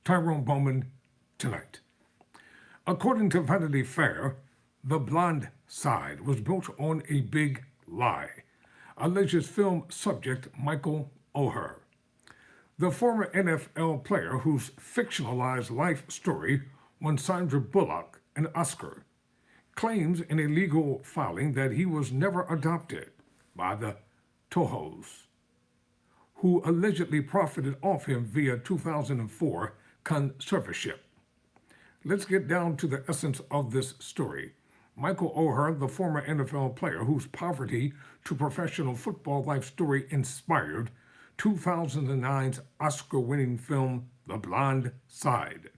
Tyrone Bowman tonight. According to Vanity Fair, The Blonde Side was built on a big lie, alleges film subject Michael O'Hare. The former NFL player whose fictionalized life story won Sandra Bullock an Oscar claims in a legal filing that he was never adopted by the Tohos, who allegedly profited off him via 2004 conservatorship. Let's get down to the essence of this story. Michael O'Hare, the former NFL player whose poverty to professional football life story inspired 2009's Oscar-winning film The Blonde Side,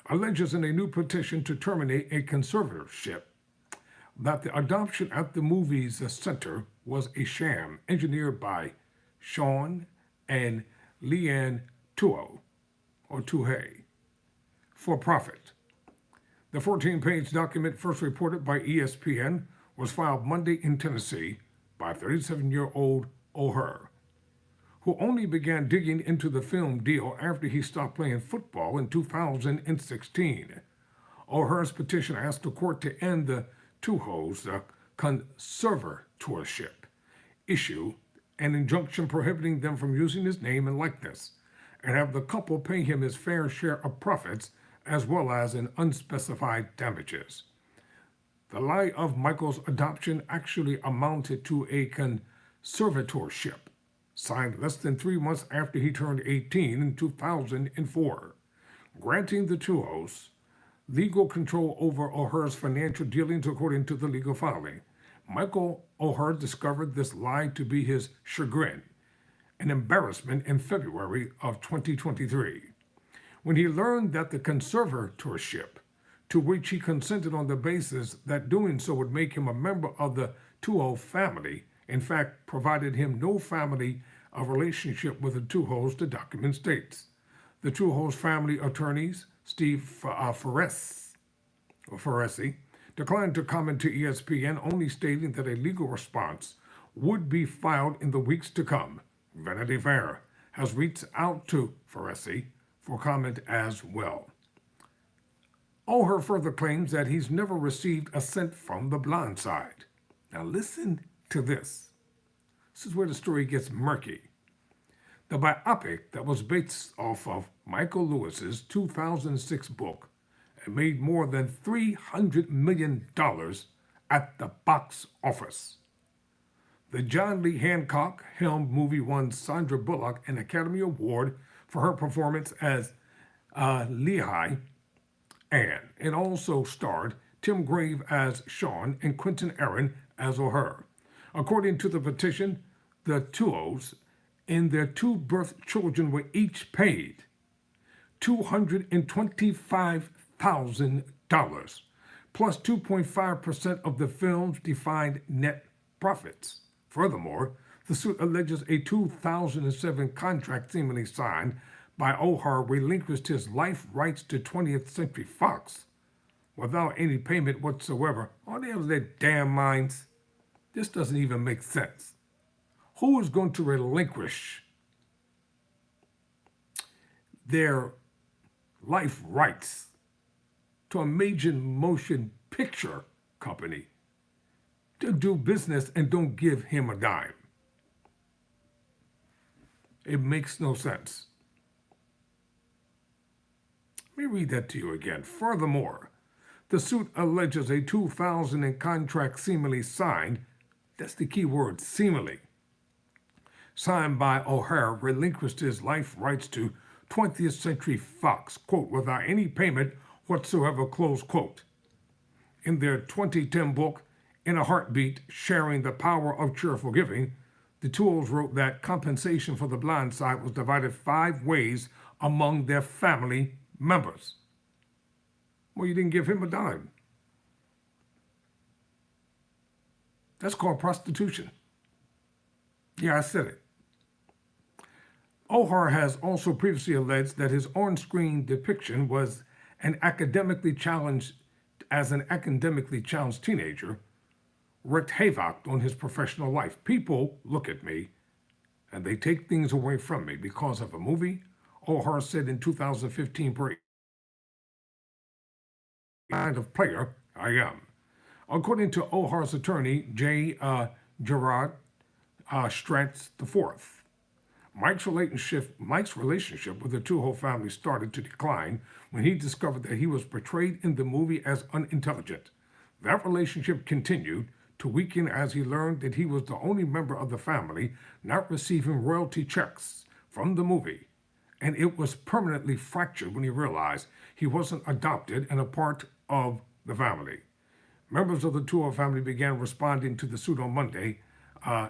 alleges in a new petition to terminate a conservatorship that the adoption at the movie's center was a sham engineered by Sean and Leanne Tuhey, for profit. The 14-page document, first reported by ESPN, was filed Monday in Tennessee by 37-year-old O'Hare, who only began digging into the film deal after he stopped playing football in 2016. O'Hare's petition asked the court to end the Tuhos' conservatorship, issue an injunction prohibiting them from using his name and likeness, and have the couple pay him his fair share of profits as well as in unspecified damages. The lie of Michael's adoption actually amounted to a conservatorship, signed less than 3 months after he turned 18 in 2004, granting the Tuhos legal control over O'Hare's financial dealings according to the legal filing. Michael O'Hare discovered this lie to be his chagrin and embarrassment in February of 2023, when he learned that the conservatorship, to which he consented on the basis that doing so would make him a member of the Tuho family, in fact provided him no family relationship with the Tuhos, the document states. The Tuhos family attorneys, Steve Ferresi, declined to comment to ESPN, only stating that a legal response would be filed in the weeks to come. Vanity Fair has reached out to Ferresi for comment as well. O'Hare further claims that he's never received a cent from The Blonde Side. Now listen to this. This is where the story gets murky. The biopic that was based off of Michael Lewis's 2006 book and made more than $300 million at the box office. The John Lee Hancock-helmed movie won Sandra Bullock an Academy Award for her performance as Lehigh Ann. It also starred Tim Grave as Sean and Quentin Aaron as O'Hare. According to the petition, the Tuhos and their 2 birth children were each paid $225,000, plus 2.5% of the film's defined net profits. Furthermore, the suit alleges a 2007 contract seemingly signed by O'Hare relinquished his life rights to 20th Century Fox without any payment whatsoever. Are they out of their damn minds? This doesn't even make sense. Who is going to relinquish their life rights to a major motion picture company to do business and don't give him a dime? It makes no sense. Let me read that to you again. Furthermore, the suit alleges a 2000 contract seemingly signed, that's the key word, seemingly, signed by O'Hare, relinquished his life rights to 20th Century Fox, quote, without any payment whatsoever, close quote. In their 2010 book, In a Heartbeat, Sharing the Power of Cheerful Giving, the Tuhos wrote that compensation for The Blonde Side was divided 5 ways among their family members. Well, you didn't give him a dime. That's called prostitution. Yeah, I said it. O'Hare has also previously alleged that his on-screen depiction was an academically challenged teenager wreaked havoc on his professional life. People look at me and they take things away from me because of a movie O'Hara said in 2015 per kind of player I am. According to O'Hara's attorney, J. Gerard Stratz IV, Mike's relationship with the Tuho family started to decline when he discovered that he was portrayed in the movie as unintelligent. That relationship continued to weaken as he learned that he was the only member of the family not receiving royalty checks from the movie, and it was permanently fractured when he realized he wasn't adopted and a part of the family. Members of the Tuho family began responding to the suit on Monday.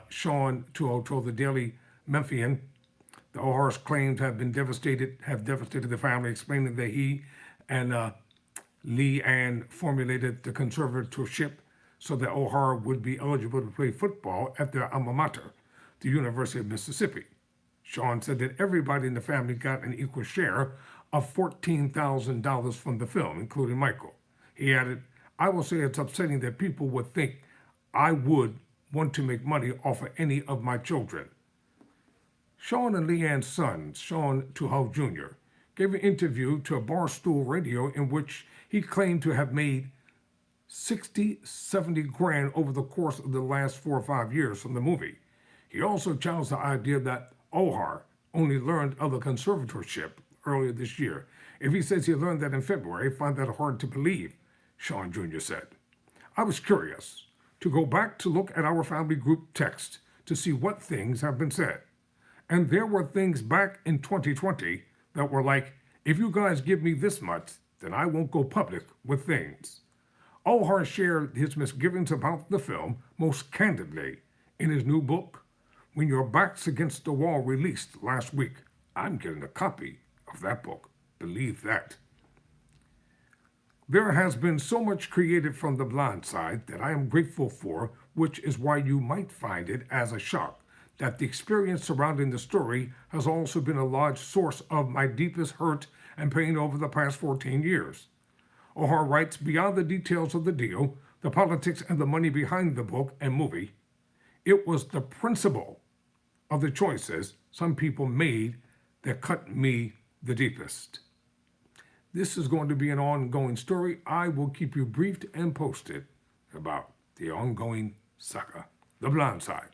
Sean Tuho told the Daily Memphian the O'Hara's claims have devastated the family, explaining that he and Lee Ann formulated the conservatorship so that O'Hara would be eligible to play football at their alma mater, the University of Mississippi. Sean said that everybody in the family got an equal share of $14,000 from the film, including Michael. He added, I will say it's upsetting that people would think I would want to make money off of any of my children. Sean and Leanne's son, Sean Tuho Jr., gave an interview to Barstool Radio in which he claimed to have made 70 grand over the course of the last 4 or 5 years from the movie. He also challenged the idea that O'Hara only learned of the conservatorship earlier this year. If he says he learned that in February, I find that hard to believe, Sean Jr. said. I was curious to go back to look at our family group text to see what things have been said. And there were things back in 2020 that were like, if you guys give me this much, then I won't go public with things. O'Hara shared his misgivings about the film most candidly in his new book, When Your Back's Against the Wall, released last week. I'm getting a copy of that book. Believe that. There has been so much created from the blind side that I am grateful for, which is why you might find it as a shock that the experience surrounding the story has also been a large source of my deepest hurt and pain over the past 14 years. O'Hara writes, beyond the details of the deal, the politics and the money behind the book and movie, it was the principle of the choices some people made that cut me the deepest. This is going to be an ongoing story. I will keep you briefed and posted about the ongoing saga, The Blind Side.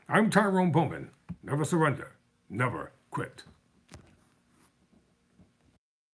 I'm Tyrone Bowman. Never surrender, never quit.